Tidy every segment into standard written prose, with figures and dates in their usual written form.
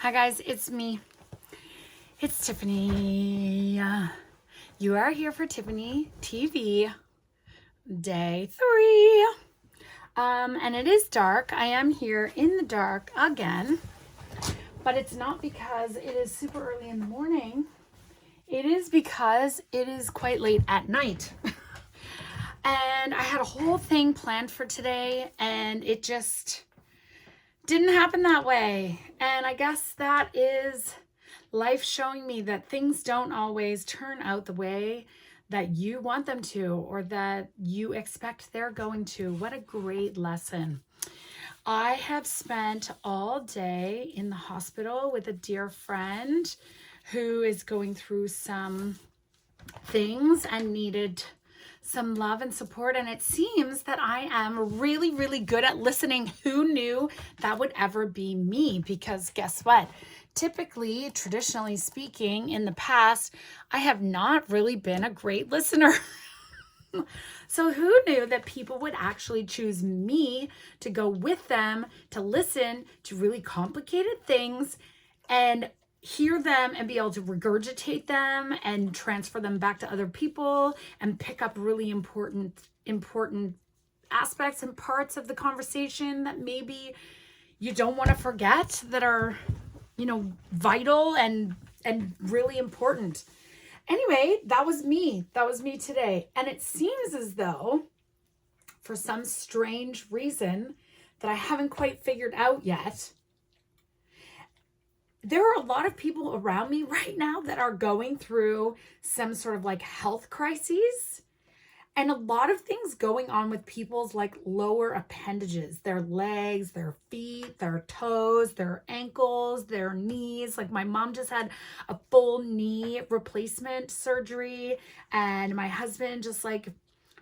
Hi guys, it's me. It's Tiffany. You are here for Tiffany TV day 3. And it is dark. I am here in the dark again, but it's not because it is super early in the morning. It is because it is quite late at night. And I had a whole thing planned for today and it just didn't happen that way. And I guess that is life showing me that things don't always turn out the way that you want them to or that you expect they're going to. What a great lesson. I have spent all day in the hospital with a dear friend who is going through some things and needed some love and support, and it seems that I am really, really good at listening. Who knew that would ever be me? Because guess what? Typically, traditionally speaking, in the past, I have not really been a great listener. So who knew that people would actually choose me to go with them to listen to really complicated things and hear them and be able to regurgitate them and transfer them back to other people and pick up really important aspects and parts of the conversation that maybe you don't want to forget, that are, vital and really important. Anyway, that was me. That was me today. And it seems as though, for some strange reason that I haven't quite figured out yet, there are a lot of people around me right now that are going through some sort of like health crises, and a lot of things going on with people's like lower appendages, their legs, their feet, their toes, their ankles, their knees. Like my mom just had a full knee replacement surgery, and my husband just like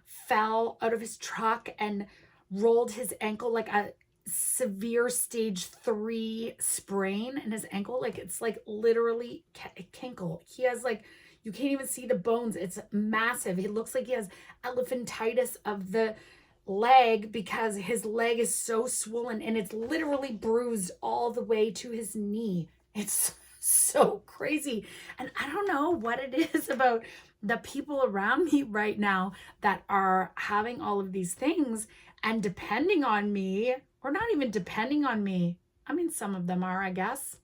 fell out of his truck and rolled his ankle, like a severe stage 3 sprain in his ankle. Like it's like literally kinkle. He has like, you can't even see the bones. It's massive. He looks like he has elephantitis of the leg because his leg is so swollen and it's literally bruised all the way to his knee. It's so crazy. And I don't know what it is about the people around me right now that are having all of these things and depending on me, or not even depending on me. I mean, some of them are, I guess.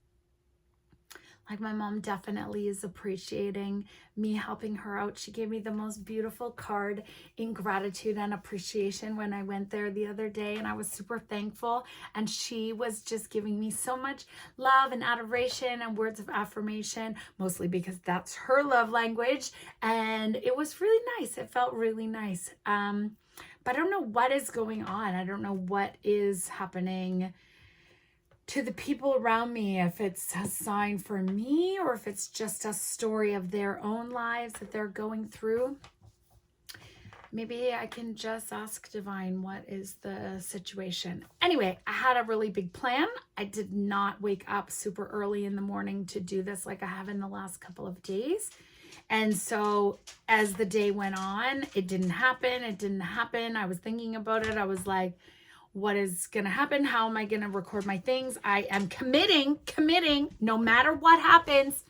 Like my mom definitely is appreciating me helping her out. She gave me the most beautiful card in gratitude and appreciation when I went there the other day, and I was super thankful. And she was just giving me so much love and adoration and words of affirmation, mostly because that's her love language. And it was really nice. It felt really nice. But I don't know what is going on. I don't know what is happening to the people around me, if it's a sign for me or if it's just a story of their own lives that they're going through. Maybe I can just ask Divine, what is the situation? Anyway, I had a really big plan. I did not wake up super early in the morning to do this like I have in the last couple of days. And so as the day went on, it didn't happen. I was thinking about it. I was like, what is going to happen? How am I going to record my things? I am committing, no matter what happens,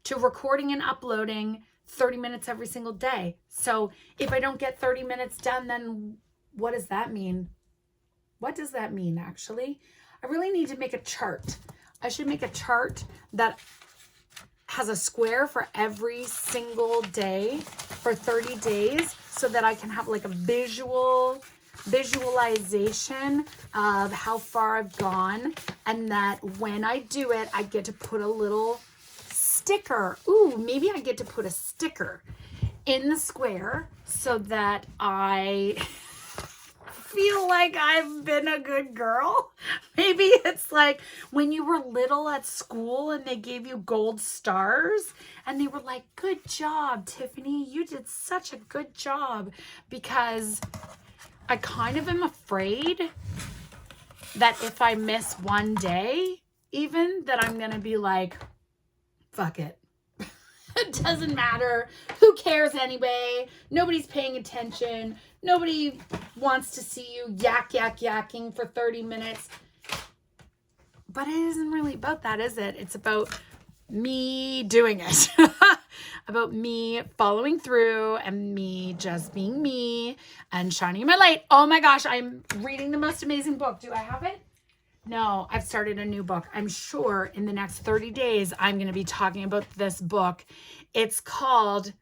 to recording and uploading 30 minutes every single day. So if I don't get 30 minutes done, then what does that mean? What does that mean, actually? I really need to make a chart. I should make a chart that has a square for every single day for 30 days so that I can have like a visualization of how far I've gone, and that when I do it, I get to put a little sticker. Ooh, maybe I get to put a sticker in the square so that I feel like I've been a good girl. Maybe it's like when you were little at school and they gave you gold stars and they were like, good job, Tiffany, you did such a good job. Because I kind of am afraid that if I miss one day, even, that I'm going to be like, fuck it. It doesn't matter. Who cares anyway? Nobody's paying attention. Nobody wants to see you yakking for 30 minutes. But it isn't really about that, is it? It's about me doing it. About me following through and me just being me and shining my light. Oh my gosh, I'm reading the most amazing book. Do I have it? No, I've started a new book. I'm sure in the next 30 days, I'm going to be talking about this book. It's called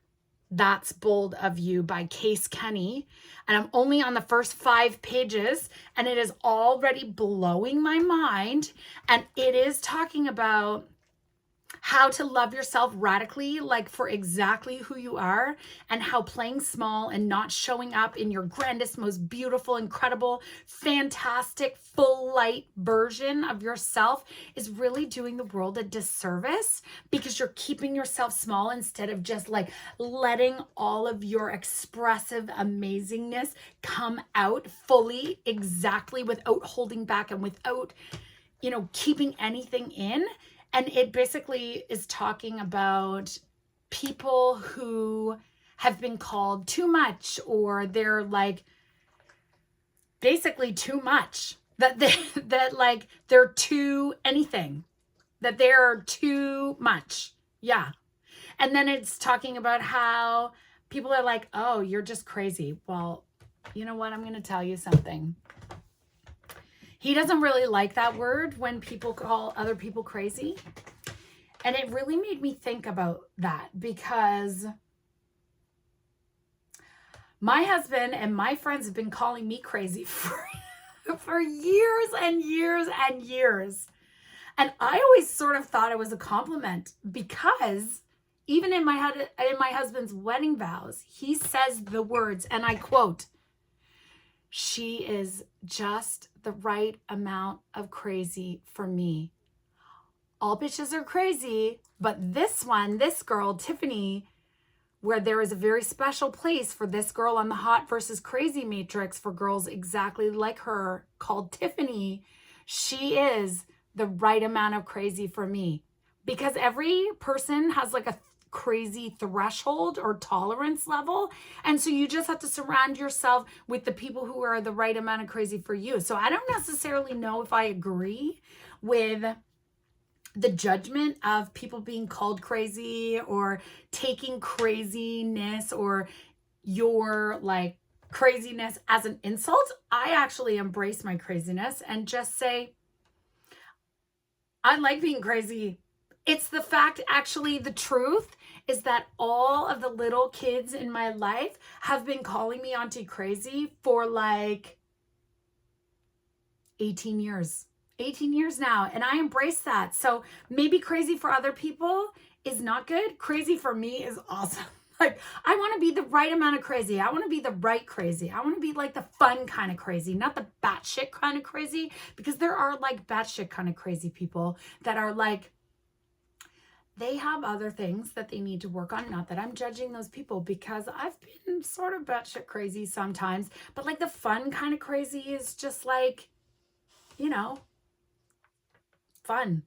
That's Bold of You by Case Kenny. And I'm only on the first 5 pages, and it is already blowing my mind. And it is talking about how to love yourself radically, like for exactly who you are, and how playing small and not showing up in your grandest, most beautiful, incredible, fantastic, full light version of yourself is really doing the world a disservice, because you're keeping yourself small instead of just like letting all of your expressive amazingness come out fully, exactly, without holding back and without, keeping anything in. And it basically is talking about people who have been called too much, or they're like basically too much, that they're too anything, that they're too much. Yeah. And then it's talking about how people are like, oh, you're just crazy. Well, you know what? I'm going to tell you something. He doesn't really like that word when people call other people crazy. And it really made me think about that, because my husband and my friends have been calling me crazy for years and years and years. And I always sort of thought it was a compliment, because even in my husband's wedding vows, he says the words, and I quote, "She is just the right amount of crazy for me. All bitches are crazy, but this girl, Tiffany, where there is a very special place for this girl on the hot versus crazy matrix for girls exactly like her, called Tiffany, she is the right amount of crazy for me." Because every person has like a crazy threshold or tolerance level. And so you just have to surround yourself with the people who are the right amount of crazy for you. So I don't necessarily know if I agree with the judgment of people being called crazy, or taking craziness or your like craziness as an insult. I actually embrace my craziness and just say, I like being crazy. It's the fact, actually, the truth is that all of the little kids in my life have been calling me auntie crazy for like 18 years. 18 years now. And I embrace that. So maybe crazy for other people is not good. Crazy for me is awesome. Like, I want to be the right amount of crazy. I want to be the right crazy. I want to be like the fun kind of crazy, not the batshit kind of crazy, because there are like batshit kind of crazy people that are like, they have other things that they need to work on. Not that I'm judging those people, because I've been sort of batshit crazy sometimes, but like the fun kind of crazy is just like, fun.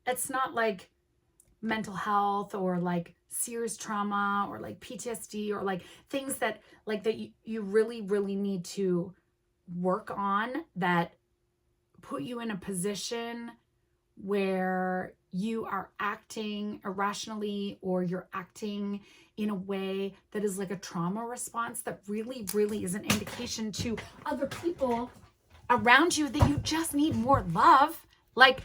It's not like mental health or like serious trauma or like PTSD or like things that you really, really need to work on, that put you in a position where you are acting irrationally, or you're acting in a way that is like a trauma response that really, really is an indication to other people around you that you just need more love. Like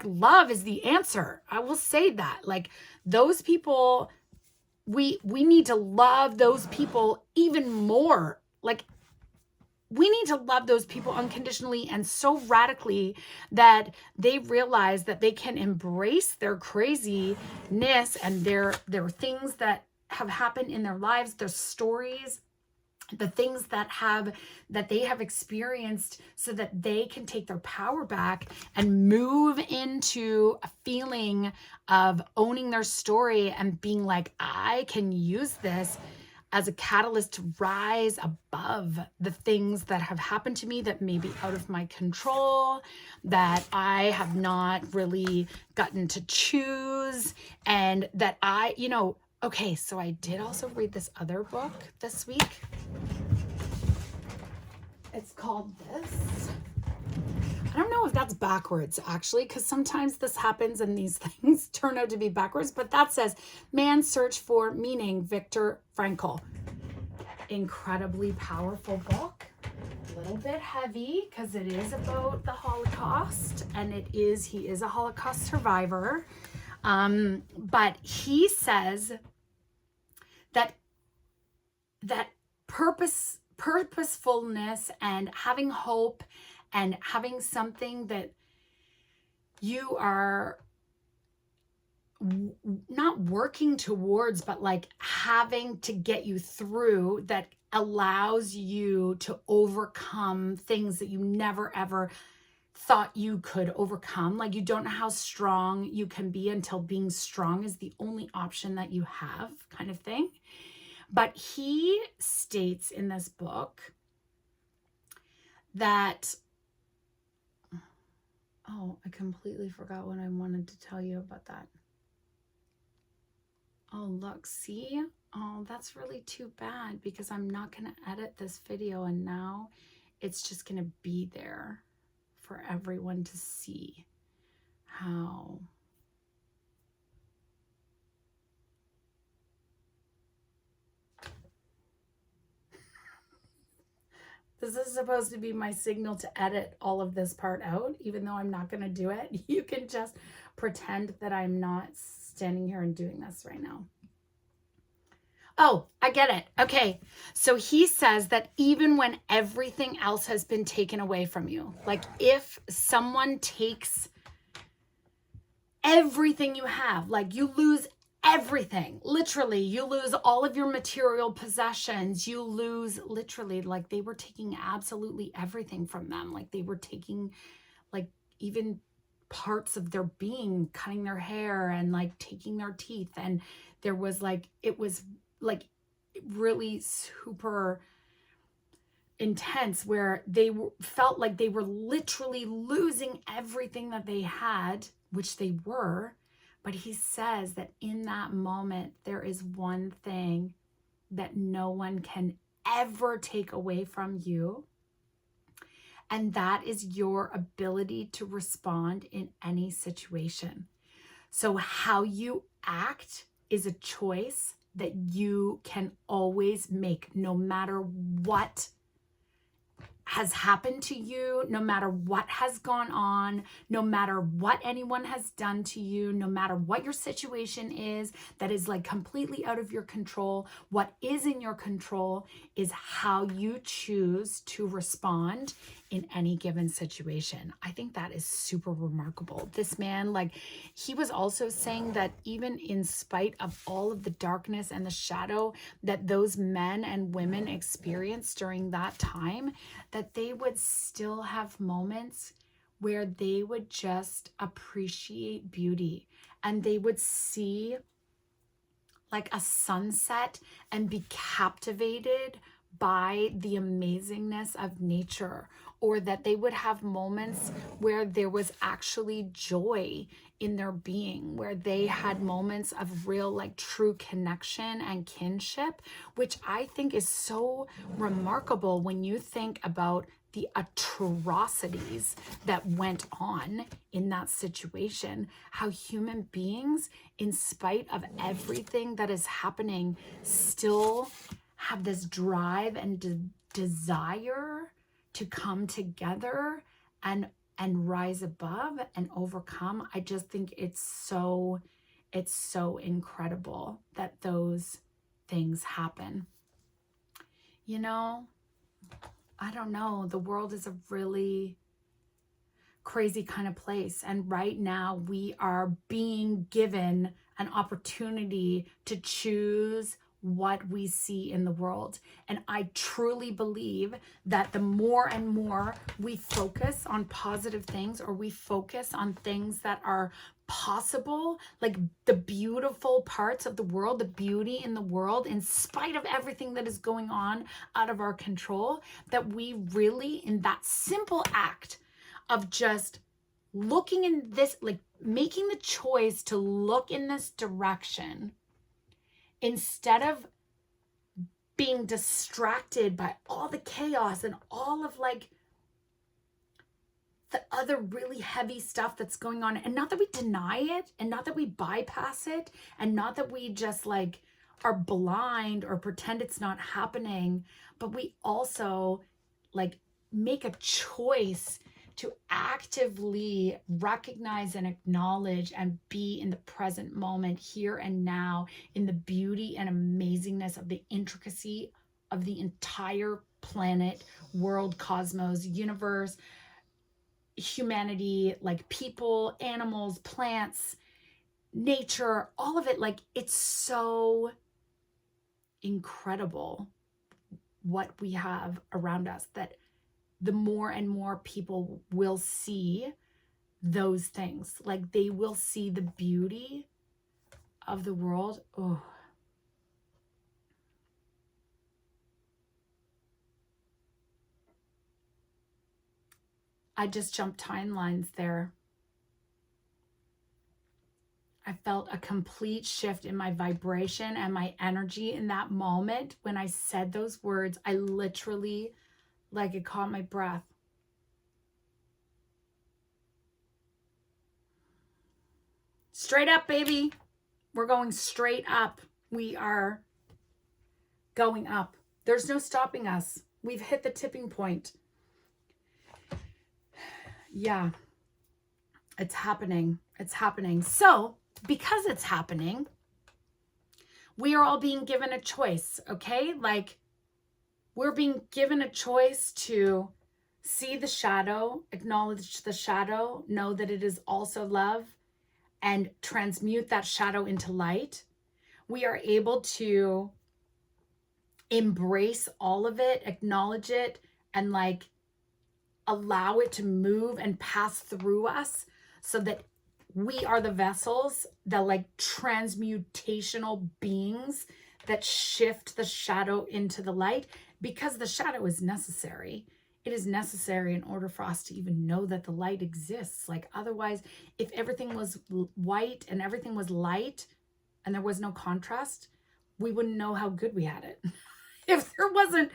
love is the answer. I will say that. Like, those people, we need to love those people even more. Like, we need to love those people unconditionally and so radically that they realize that they can embrace their craziness and their things that have happened in their lives, their stories, the things that they have experienced, so that they can take their power back and move into a feeling of owning their story and being like, I can use this as a catalyst to rise above the things that have happened to me that may be out of my control, that I have not really gotten to choose, and that okay, so I did also read this other book this week. It's called this. I don't know if that's backwards, actually, because sometimes this happens and these things turn out to be backwards. But that says, Man's Search for Meaning, Viktor Frankl. Incredibly powerful book. A little bit heavy because it is about the Holocaust, and he is a Holocaust survivor. But he says that purposefulness and having hope and having something that you are not working towards, but like having to get you through, that allows you to overcome things that you never ever thought you could overcome. Like, you don't know how strong you can be until being strong is the only option that you have, kind of thing. But he states in this book that, oh, I completely forgot what I wanted to tell you about that. Oh, look, see? Oh, that's really too bad, because I'm not going to edit this video, and now it's just going to be there for everyone to see how. This is supposed to be my signal to edit all of this part out, even though I'm not going to do it. You can just pretend that I'm not standing here and doing this right now. Oh, I get it. Okay. So he says that even when everything else has been taken away from you, like if someone takes everything you have, like you lose everything, literally, you lose all of your material possessions, you lose literally, like they were taking absolutely everything from them. Like they were taking like even parts of their being, cutting their hair and like taking their teeth. And there was like, it was like really super intense, where they felt like they were literally losing everything that they had, which they were. But he says that in that moment, there is one thing that no one can ever take away from you. And that is your ability to respond in any situation. So how you act is a choice that you can always make, no matter what has happened to you, no matter what has gone on, no matter what anyone has done to you, no matter what your situation is that is like completely out of your control. What is in your control is how you choose to respond in any given situation. I think that is super remarkable. This man, like, he was also saying that even in spite of all of the darkness and the shadow that those men and women experienced during that time, that they would still have moments where they would just appreciate beauty, and they would see like a sunset and be captivated by the amazingness of nature, or that they would have moments where there was actually joy in their being, where they had moments of real like true connection and kinship, which I think is so remarkable when you think about the atrocities that went on in that situation, how human beings, in spite of everything that is happening, still have this drive and desire to come together and rise above and overcome. I just think it's so incredible that those things happen. You know, I don't know. The world is a really crazy kind of place. And right now we are being given an opportunity to choose what we see in the world. And I truly believe that the more and more we focus on positive things, or we focus on things that are possible, like the beautiful parts of the world, the beauty in the world, in spite of everything that is going on out of our control, that we really, in that simple act of just looking in this, like making the choice to look in this direction, instead of being distracted by all the chaos and all of like the other really heavy stuff that's going on. And not that we deny it, and not that we bypass it, and not that we just like are blind or pretend it's not happening, but we also like make a choice to actively recognize and acknowledge and be in the present moment, here and now, in the beauty and amazingness of the intricacy of the entire planet, world, cosmos, universe, humanity, like people, animals, plants, nature, all of it. Like, it's so incredible what we have around us, that the more and more people will see those things. Like, they will see the beauty of the world. Oh, I just jumped timelines there. I felt a complete shift in my vibration and my energy in that moment when I said those words. I literally, like, it caught my breath. Straight up, baby. We're going straight up. We are going up. There's no stopping us. We've hit the tipping point. Yeah, it's happening. It's happening. So, because it's happening, we are all being given a choice, okay? Like, we're being given a choice to see the shadow, acknowledge the shadow, know that it is also love, and transmute that shadow into light. We are able to embrace all of it, acknowledge it, and like allow it to move and pass through us, so that we are the vessels, the like transmutational beings that shift the shadow into the light, because the shadow is necessary. It is necessary in order for us to even know that the light exists. Like, otherwise, if everything was white and everything was light and there was no contrast, we wouldn't know how good we had it. If there wasn't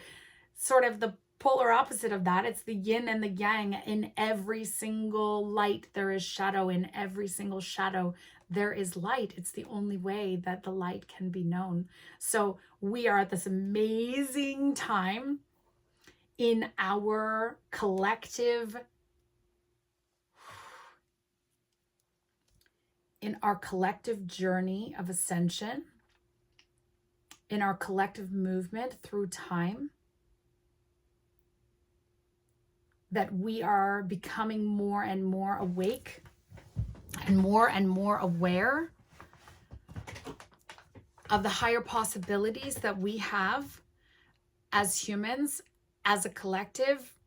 sort of the polar opposite of that, it's the yin and the yang. In every single light, there is shadow. In every single shadow, there is light. It's the only way that the light can be known. So we are at this amazing time in our collective, journey of ascension, in our collective movement through time, that we are becoming more and more awake and more aware of the higher possibilities that we have as humans, as a collective,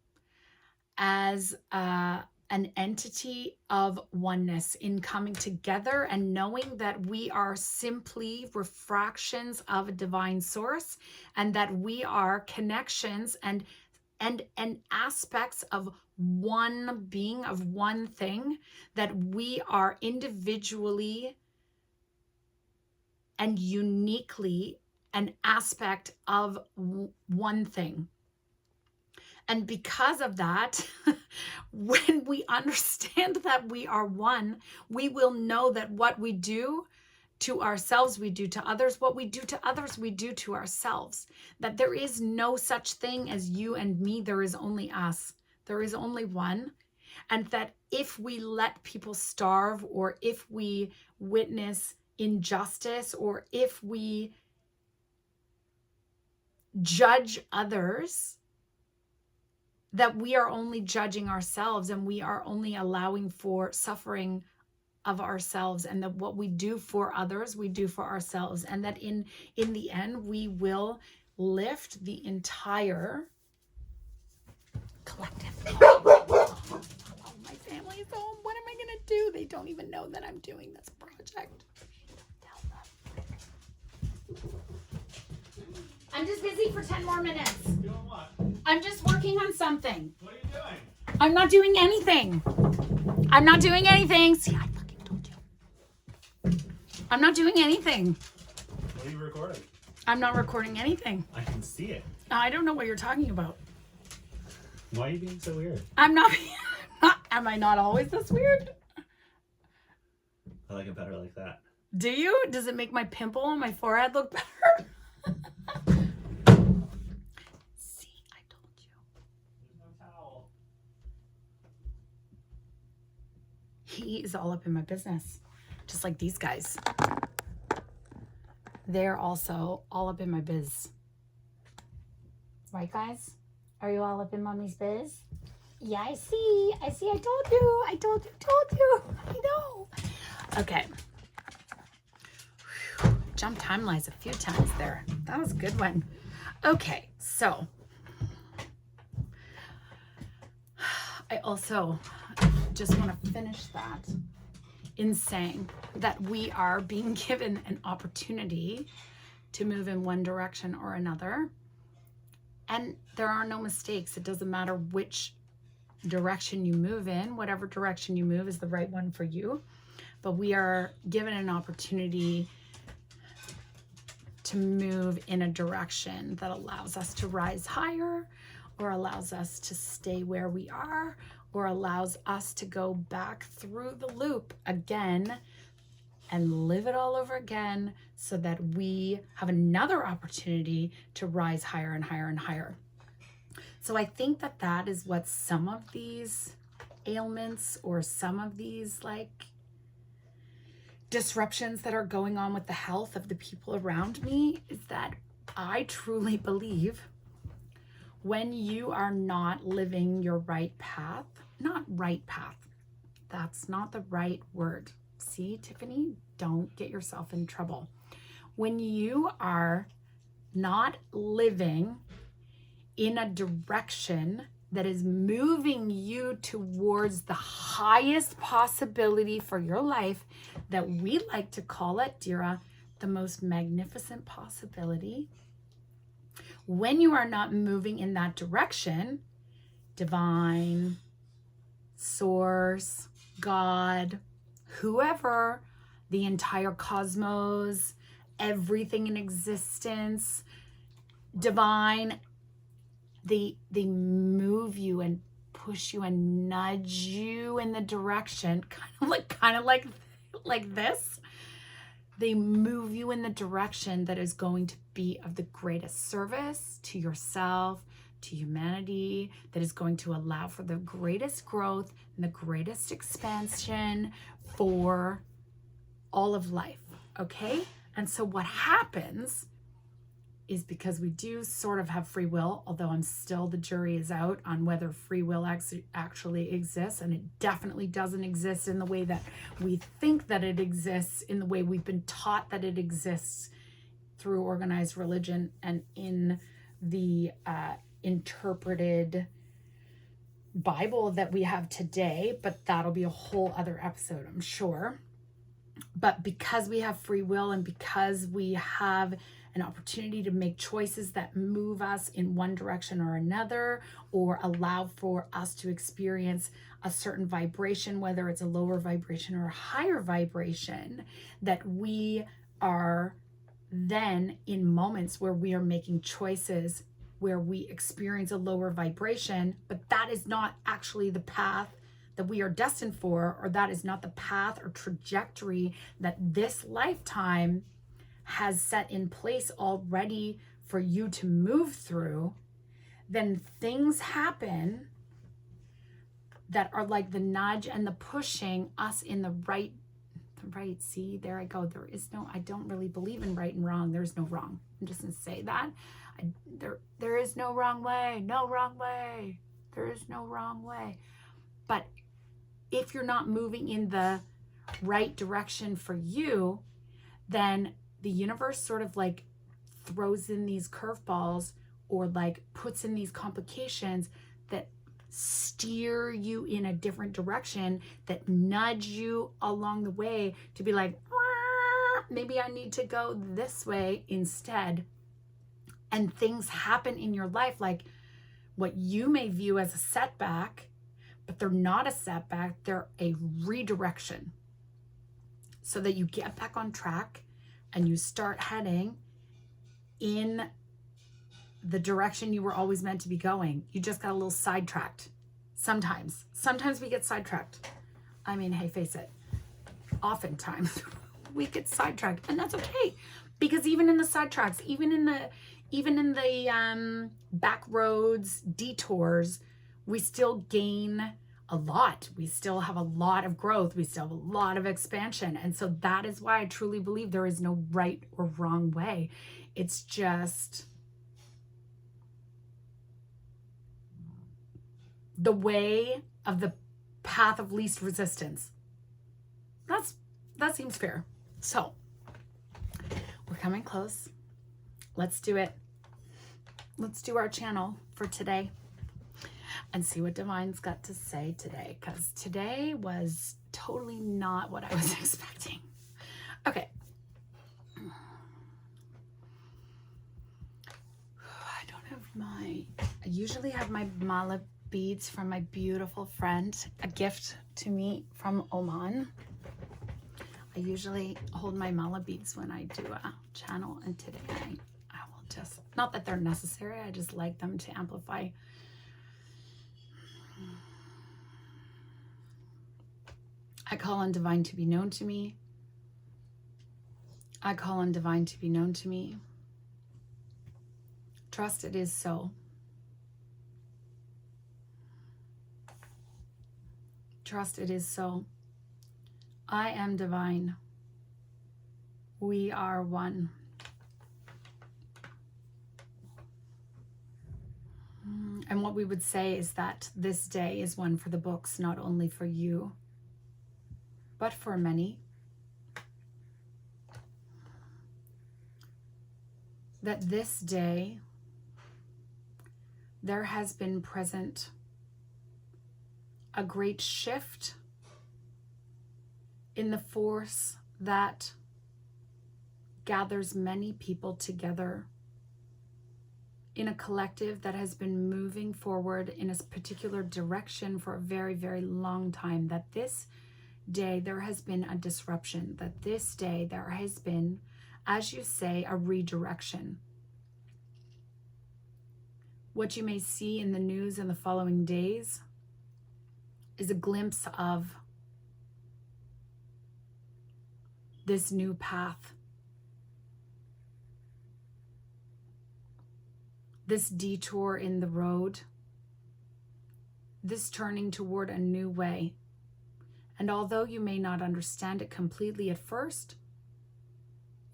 as an entity of oneness, in coming together and knowing that we are simply refractions of a divine source, and that we are connections and aspects of one being, of one thing, that we are individually and uniquely an aspect of one thing. And because of that, when we understand that we are one, we will know that what we do to ourselves, we do to others. What we do to others, we do to ourselves. That there is no such thing as you and me. There is only us. There is only one. And that if we let people starve, or if we witness injustice, or if we judge others, that we are only judging ourselves, and we are only allowing for suffering of ourselves, and that what we do for others, we do for ourselves, and that in the end, we will lift the entire collective. Oh, my family is home. What am I going to do? They don't even know that I'm doing this project. Tell them. I'm just busy for 10 more minutes. Doing what? I'm just working on something. What are you doing? I'm not doing anything. I'm not doing anything. See, I fucking told you. I'm not doing anything. What are you recording? I'm not recording anything. I can see it. I don't know what you're talking about. Why are you being so weird? I'm not Am I not always this weird? I like it better like that. Do you? Does it make my pimple on my forehead look better? See, I told you. There's no towel. He is all up in my business, just like these guys. They're also all up in my biz. Right, guys? Are you all up in mommy's biz? Yeah, I see. I see. I told you. I told you. I know. Okay. Whew. Jump timelines a few times there. That was a good one. Okay, so I also just want to finish that in saying that we are being given an opportunity to move in one direction or another. And there are no mistakes. It doesn't matter which direction you move in. Whatever direction you move is the right one for you. But we are given an opportunity to move in a direction that allows us to rise higher, or allows us to stay where we are, or allows us to go back through the loop again and live it all over again, so that we have another opportunity to rise higher and higher and higher. So I think that that is what some of these ailments, or some of these like disruptions that are going on with the health of the people around me, is that I truly believe when you are not living your right path, not right path, that's not the right word. See, Tiffany, don't get yourself in trouble. When you are not living in a direction that is moving you towards the highest possibility for your life, that we like to call it, Dira, the most magnificent possibility. When you are not moving in that direction, divine, source, God, whoever, the entire cosmos, everything in existence, divine, they move you and push you and nudge you in the direction, kind of like this. They move you in the direction that is going to be of the greatest service to yourself, to humanity, that is going to allow for the greatest growth and the greatest expansion for all of life, okay? And so what happens is, because we do sort of have free will, although the jury is out on whether free will actually exists, and it definitely doesn't exist in the way that we think that it exists, in the way we've been taught that it exists through organized religion and in the interpreted Bible that we have today. But that'll be a whole other episode, I'm sure. But because we have free will, and because we have an opportunity to make choices that move us in one direction or another, or allow for us to experience a certain vibration, whether it's a lower vibration or a higher vibration, that we are then in moments where we are making choices where we experience a lower vibration, but that is not actually the path that we are destined for, or that is not the path or trajectory that this lifetime has set in place already for you to move through, then things happen that are like the nudge and the pushing us in the right, see, there I go. I don't really believe in right and wrong. There's no wrong. I'm just gonna say that. There is no wrong way, no wrong way. There is no wrong way. But if you're not moving in the right direction for you, then the universe sort of like throws in these curveballs, or like puts in these complications that steer you in a different direction, that nudge you along the way to be like, maybe I need to go this way instead. And things happen in your life, like what you may view as a setback, but they're not a setback, they're a redirection, so that you get back on track and you start heading in the direction you were always meant to be going. You just got a little sidetracked. Sometimes we get sidetracked. I mean, hey, face it. Oftentimes we get sidetracked, and that's okay, because even in the sidetracks, even in the back roads, detours, we still gain a lot. We still have a lot of growth. We still have a lot of expansion. And so that is why I truly believe there is no right or wrong way. It's just the way of the path of least resistance. That seems fair. So we're coming close. Let's do it. Let's do our channel for today and see what Divine's got to say today, because today was totally not what I was expecting. Okay. I usually have my mala beads from my beautiful friend, a gift to me from Oman. I usually hold my mala beads when I do a channel, and today I will just, not that they're necessary, I just like them to amplify. I call on Divine to be known to me. I call on Divine to be known to me. Trust it is so. Trust it is so. I am divine. We are one. And what we would say is that this day is one for the books, not only for you, but for many. That this day there has been present a great shift in the force that gathers many people together in a collective that has been moving forward in a particular direction for a very, very long time. That this day there has been a disruption, that this day there has been, as you say, a redirection. What you may see in the news in the following days is a glimpse of this new path, this detour in the road, this turning toward a new way. And although you may not understand it completely at first,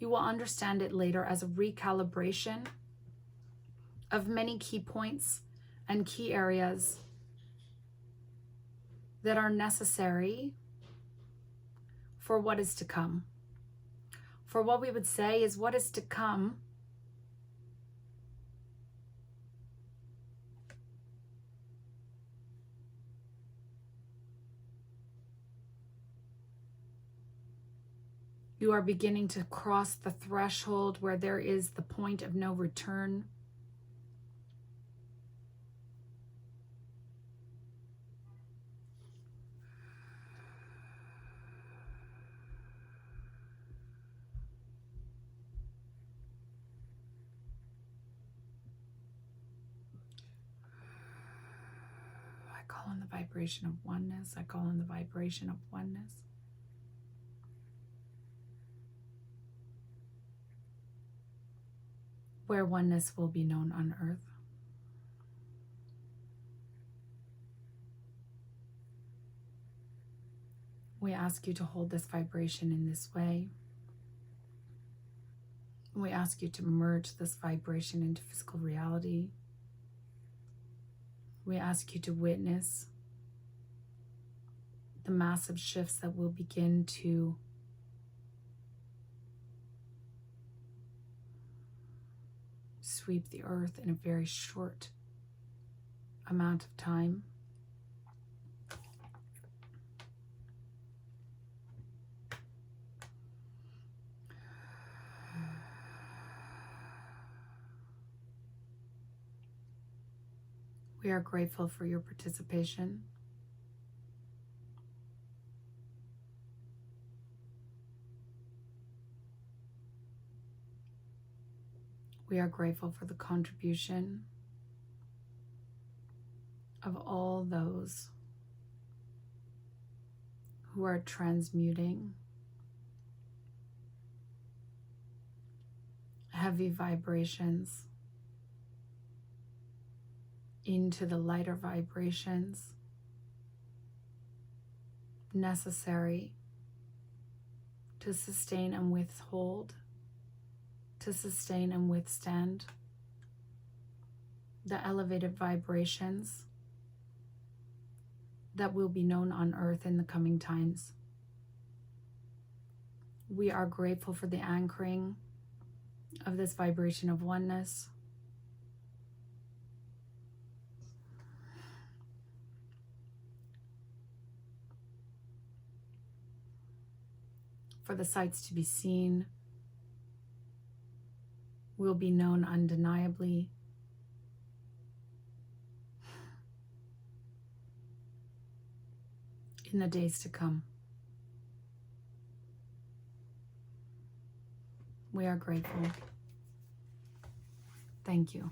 you will understand it later as a recalibration of many key points and key areas that are necessary for what is to come. For what we would say is what is to come you are beginning to cross the threshold where there is the point of no return. I call on the vibration of oneness. I call on the vibration of oneness. Where oneness will be known on earth. We ask you to hold this vibration in this way. We ask you to merge this vibration into physical reality. We ask you to witness the massive shifts that will begin to sweep the earth in a very short amount of time. We are grateful for your participation. We are grateful for the contribution of all those who are transmuting heavy vibrations into the lighter vibrations necessary to sustain and withhold, to sustain and withstand the elevated vibrations that will be known on earth in the coming times. We are grateful for the anchoring of this vibration of oneness. For the sights to be seen will be known undeniably. In the days to come. We are grateful. Thank you.